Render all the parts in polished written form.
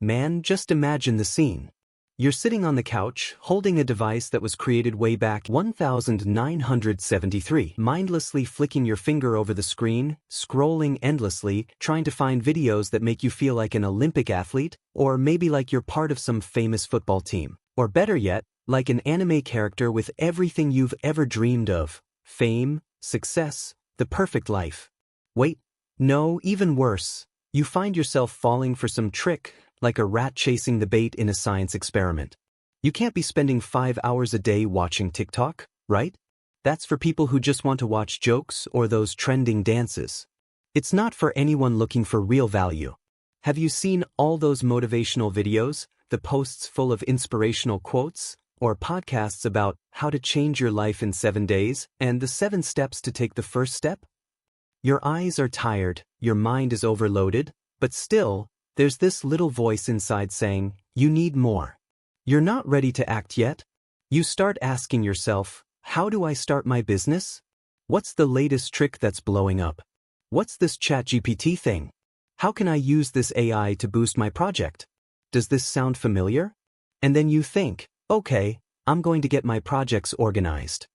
Man, just imagine the scene. You're sitting on the couch, holding a device that was created way back 1973, mindlessly flicking your finger over the screen, scrolling endlessly, trying to find videos that make you feel like an Olympic athlete, or maybe like you're part of some famous football team. Or better yet, like an anime character with everything you've ever dreamed of: fame, success, the perfect life. Wait, no, even worse. You find yourself falling for some trick, like a rat chasing the bait in a science experiment. You can't be spending 5 hours a day watching TikTok, right? That's for people who just want to watch jokes or those trending dances. It's not for anyone looking for real value. Have you seen all those motivational videos, the posts full of inspirational quotes, or podcasts about how to change your life in 7 days and the 7 steps to take the first step? Your eyes are tired, your mind is overloaded, but still, there's this little voice inside saying, you need more. You're not ready to act yet. You start asking yourself, how do I start my business? What's the latest trick that's blowing up? What's this ChatGPT thing? How can I use this AI to boost my project? Does this sound familiar? And then you think, okay, I'm going to get my projects organized.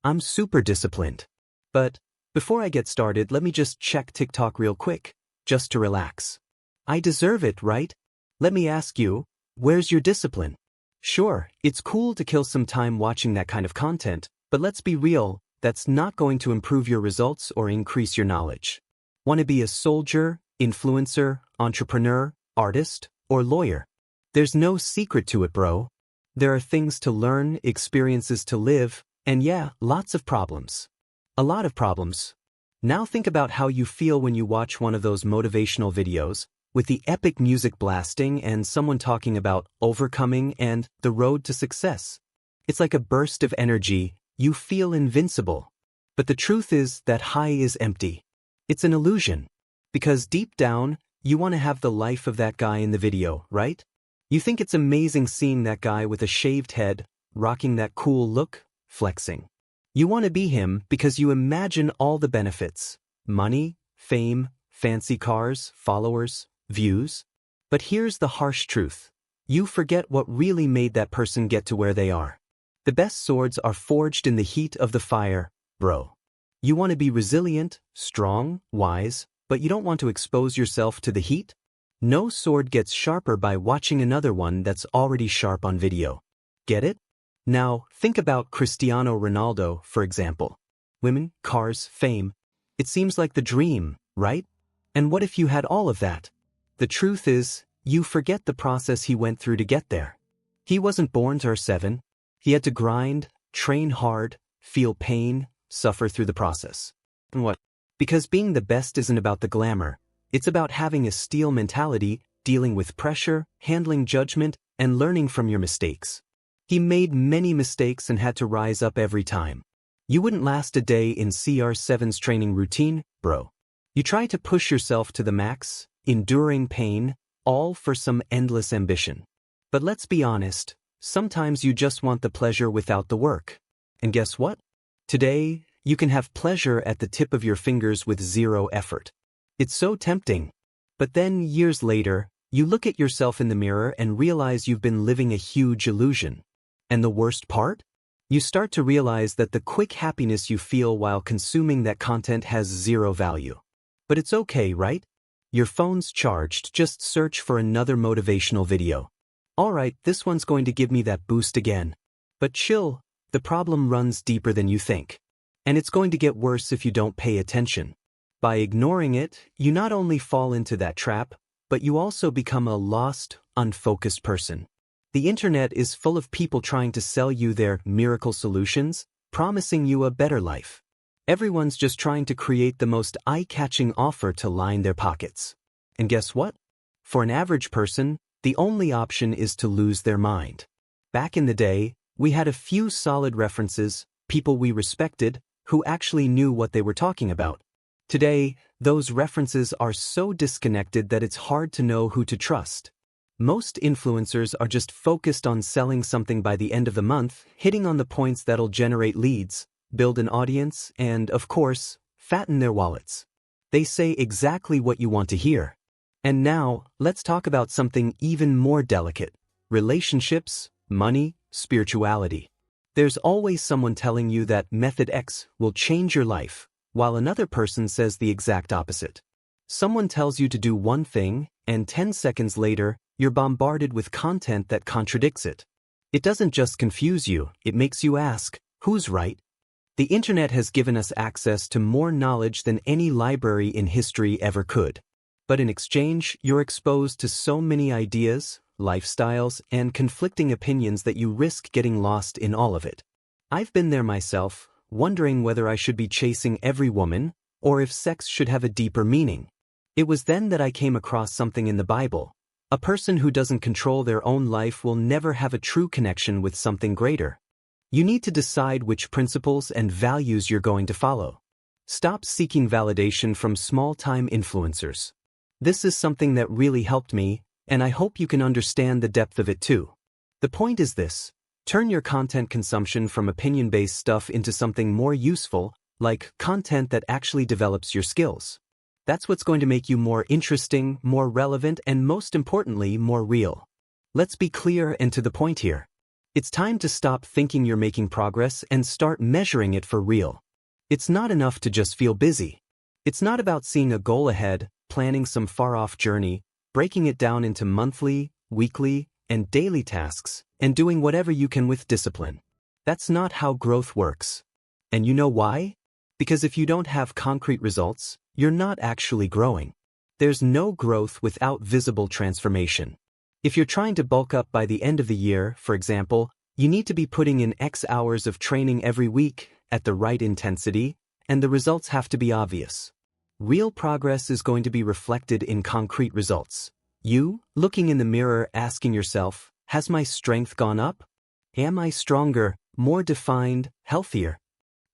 I'm super disciplined. But before I get started, let me just check TikTok real quick, just to relax. I deserve it, right? Let me ask you, where's your discipline? Sure, it's cool to kill some time watching that kind of content, but let's be real, that's not going to improve your results or increase your knowledge. Want to be a soldier, influencer, entrepreneur, artist, or lawyer? There's no secret to it, bro. There are things to learn, experiences to live, and yeah, lots of problems. A lot of problems. Now think about how you feel when you watch one of those motivational videos, with the epic music blasting and someone talking about overcoming and the road to success. It's like a burst of energy, you feel invincible. But the truth is that high is empty. It's an illusion. Because deep down, you want to have the life of that guy in the video, right? You think it's amazing seeing that guy with a shaved head, rocking that cool look, flexing. You want to be him because you imagine all the benefits: money, fame, fancy cars, followers, views. But here's the harsh truth. You forget what really made that person get to where they are. The best swords are forged in the heat of the fire, bro. You want to be resilient, strong, wise, but you don't want to expose yourself to the heat? No sword gets sharper by watching another one that's already sharp on video. Get it? Now, think about Cristiano Ronaldo, for example. Women, cars, fame. It seems like the dream, right? And what if you had all of that? The truth is, you forget the process he went through to get there. He wasn't born to R7. He had to grind, train hard, feel pain, suffer through the process. And what? Because being the best isn't about the glamour. It's about having a steel mentality, dealing with pressure, handling judgment, and learning from your mistakes. He made many mistakes and had to rise up every time. You wouldn't last a day in CR7's training routine, bro. You try to push yourself to the max, enduring pain, all for some endless ambition. But let's be honest, sometimes you just want the pleasure without the work. And guess what? Today, you can have pleasure at the tip of your fingers with zero effort. It's so tempting. But then, years later, you look at yourself in the mirror and realize you've been living a huge illusion. And the worst part? You start to realize that the quick happiness you feel while consuming that content has zero value. But it's okay, right? Your phone's charged, just search for another motivational video. Alright, this one's going to give me that boost again. But chill, the problem runs deeper than you think. And it's going to get worse if you don't pay attention. By ignoring it, you not only fall into that trap, but you also become a lost, unfocused person. The internet is full of people trying to sell you their miracle solutions, promising you a better life. Everyone's just trying to create the most eye-catching offer to line their pockets. And guess what? For an average person, the only option is to lose their mind. Back in the day, we had a few solid references, people we respected, who actually knew what they were talking about. Today, those references are so disconnected that it's hard to know who to trust. Most influencers are just focused on selling something by the end of the month, hitting on the points that'll generate leads, build an audience, and, of course, fatten their wallets. They say exactly what you want to hear. And now, let's talk about something even more delicate: relationships, money, spirituality. There's always someone telling you that Method X will change your life, while another person says the exact opposite. Someone tells you to do one thing, and 10 seconds later, you're bombarded with content that contradicts it. It doesn't just confuse you, it makes you ask, who's right? The internet has given us access to more knowledge than any library in history ever could. But in exchange, you're exposed to so many ideas, lifestyles, and conflicting opinions that you risk getting lost in all of it. I've been there myself, wondering whether I should be chasing every woman, or if sex should have a deeper meaning. It was then that I came across something in the Bible. A person who doesn't control their own life will never have a true connection with something greater. You need to decide which principles and values you're going to follow. Stop seeking validation from small-time influencers. This is something that really helped me, and I hope you can understand the depth of it too. The point is this: turn your content consumption from opinion-based stuff into something more useful, like content that actually develops your skills. That's what's going to make you more interesting, more relevant, and most importantly, more real. Let's be clear and to the point here. It's time to stop thinking you're making progress and start measuring it for real. It's not enough to just feel busy. It's not about seeing a goal ahead, planning some far-off journey, breaking it down into monthly, weekly, and daily tasks, and doing whatever you can with discipline. That's not how growth works. And you know why? Because if you don't have concrete results, you're not actually growing. There's no growth without visible transformation. If you're trying to bulk up by the end of the year, for example, you need to be putting in X hours of training every week, at the right intensity, and the results have to be obvious. Real progress is going to be reflected in concrete results. You, looking in the mirror, asking yourself, has my strength gone up? Am I stronger, more defined, healthier?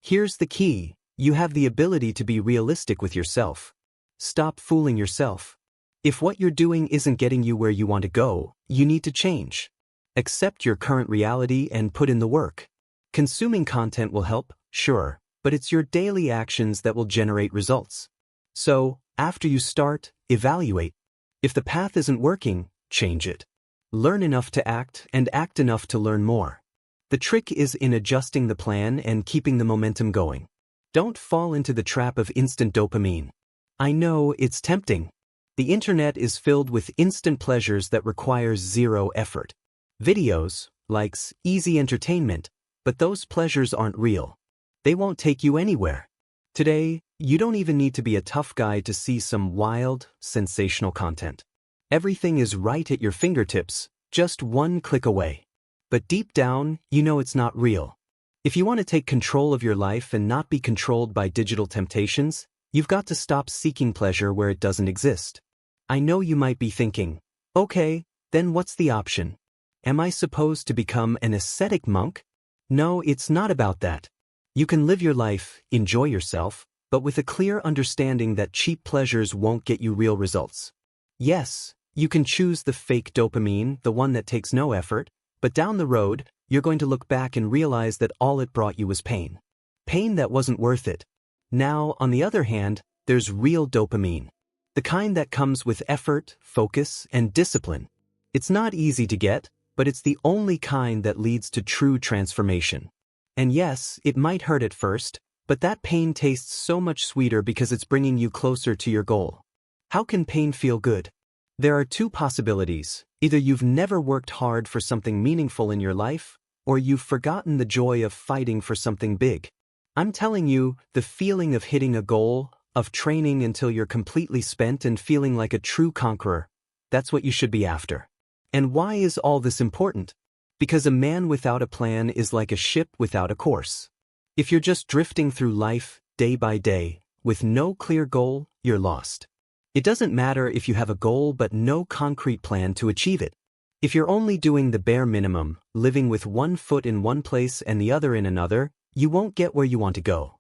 Here's the key: you have the ability to be realistic with yourself. Stop fooling yourself. If what you're doing isn't getting you where you want to go, you need to change. Accept your current reality and put in the work. Consuming content will help, sure, but it's your daily actions that will generate results. So, after you start, evaluate. If the path isn't working, change it. Learn enough to act and act enough to learn more. The trick is in adjusting the plan and keeping the momentum going. Don't fall into the trap of instant dopamine. I know it's tempting. The internet is filled with instant pleasures that requires zero effort. Videos, likes, easy entertainment, but those pleasures aren't real. They won't take you anywhere. Today, you don't even need to be a tough guy to see some wild, sensational content. Everything is right at your fingertips, just one click away. But deep down, you know it's not real. If you want to take control of your life and not be controlled by digital temptations, you've got to stop seeking pleasure where it doesn't exist. I know you might be thinking, okay, then what's the option? Am I supposed to become an ascetic monk? No, it's not about that. You can live your life, enjoy yourself, but with a clear understanding that cheap pleasures won't get you real results. Yes, you can choose the fake dopamine, the one that takes no effort, but down the road, you're going to look back and realize that all it brought you was pain. Pain that wasn't worth it. Now, on the other hand, there's real dopamine. The kind that comes with effort, focus, and discipline. It's not easy to get, but it's the only kind that leads to true transformation. And yes, it might hurt at first, but that pain tastes so much sweeter because it's bringing you closer to your goal. How can pain feel good? There are two possibilities. Either you've never worked hard for something meaningful in your life, or you've forgotten the joy of fighting for something big. I'm telling you, the feeling of hitting a goal, of training until you're completely spent and feeling like a true conqueror, that's what you should be after. And why is all this important? Because a man without a plan is like a ship without a course. If you're just drifting through life, day by day, with no clear goal, you're lost. It doesn't matter if you have a goal but no concrete plan to achieve it. If you're only doing the bare minimum, living with one foot in one place and the other in another, you won't get where you want to go.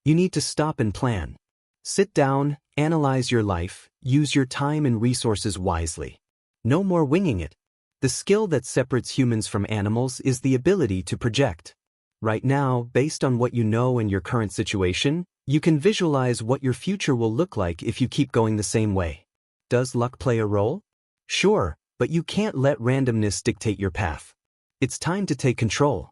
You need to stop and plan. Sit down, analyze your life, use your time and resources wisely. No more winging it. The skill that separates humans from animals is the ability to project. Right now, based on what you know and your current situation, you can visualize what your future will look like if you keep going the same way. Does luck play a role? Sure, but you can't let randomness dictate your path. It's time to take control.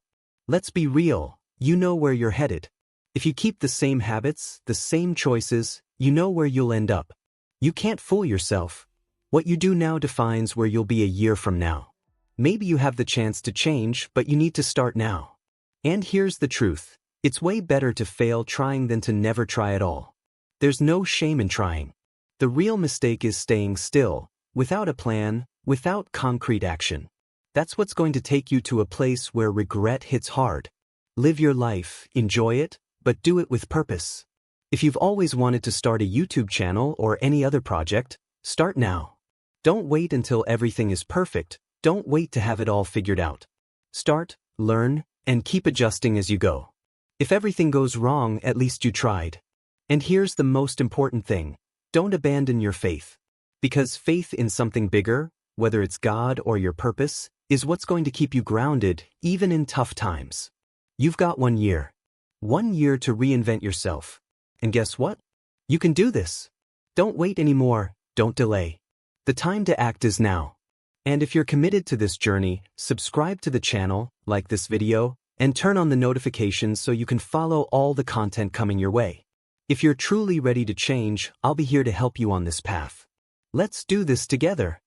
Let's be real, you know where you're headed. If you keep the same habits, the same choices, you know where you'll end up. You can't fool yourself. What you do now defines where you'll be a year from now. Maybe you have the chance to change, but you need to start now. And here's the truth. It's way better to fail trying than to never try at all. There's no shame in trying. The real mistake is staying still, without a plan, without concrete action. That's what's going to take you to a place where regret hits hard. Live your life, enjoy it, but do it with purpose. If you've always wanted to start a YouTube channel or any other project, start now. Don't wait until everything is perfect. Don't wait to have it all figured out. Start, learn, and keep adjusting as you go. If everything goes wrong, at least you tried. And here's the most important thing. Don't abandon your faith. Because faith in something bigger, whether it's God or your purpose, is what's going to keep you grounded, even in tough times. You've got 1 year. 1 year to reinvent yourself. And guess what? You can do this. Don't wait anymore, don't delay. The time to act is now. And if you're committed to this journey, subscribe to the channel, like this video, and turn on the notifications so you can follow all the content coming your way. If you're truly ready to change, I'll be here to help you on this path. Let's do this together.